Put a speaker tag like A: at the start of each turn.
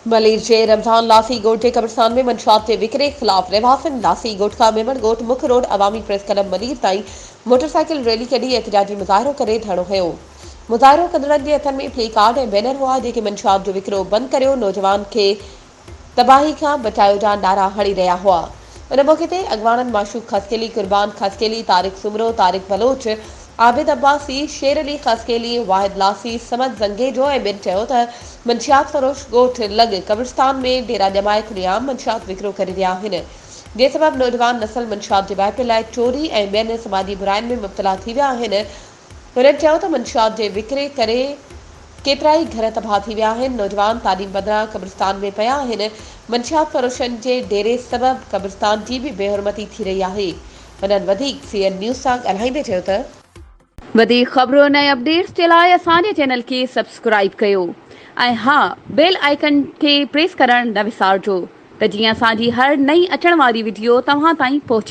A: मलीर जे रमज़ान लासी गोट के कब्रिस्तान में मंशियात के विकिरे ख़िलाफ़ रहवासिन लासी गोट का मेमण गोट मुख्य रोड अवामी प्रेस क्लब मलीर ताईं मोटरसाइकिल रैली कढी एहतजाजी मुज़ाहिरो करे धरणो कयो। मुज़ाहिरो कंदड़नि जे हथनि में प्ले कार्ड ऐं बैनर हुआ जेके मंशियात जो विकिरो बंदि करियो, नौजवान खे तबाही खां बचायो जा नारा हणी रहिया हुआ। उन मौके ते अॻवाननि माशूक खसकेली, कुर्बान खसकेली, तारिक सुमरो, तारिक बलोच, आबिद अब्बासी, शेर अली खसकेली, वाहिद लासी, समद जंगेजो ऐं ॿियनि चयो त मंशियात फरोश ॻोठ लॻ कब्रिस्तान में डेरा ॼमाए खुलियाम मंशियात विकिरो करे रहिया आहिनि, जे सबबि नौजवान नस्ल मंशियात जे वाइपे लाइ चोरी ऐं ॿियनि समाजी बुराइनि में मुब्तला थी विया आहिनि। हुननि चयो त मंशियात जे विकिरे करे केतिरा ई घर तबाह थी विया आहिनि, नौजवान तालीम बदिरां कब्रिस्तान में पिया आहिनि। मंशियात फरोशनि जे डेरे सबबि कब्रिस्तान जी बि बेहरमती थी रही आहे। हुननि वधीक सीएन न्यूज़ सां ॻाल्हाईंदे चयो त
B: वधीक ख़बरुनि ऐं अपडेट्स जे लाइ असांजे चैनल खे सब्सक्राइब कयो ऐं हा, बेल आइकन खे प्रेस करणु न विसारिजो त जीअं असांजी हर नई अचण वारी वीडियो तव्हां ताईं पहुचे।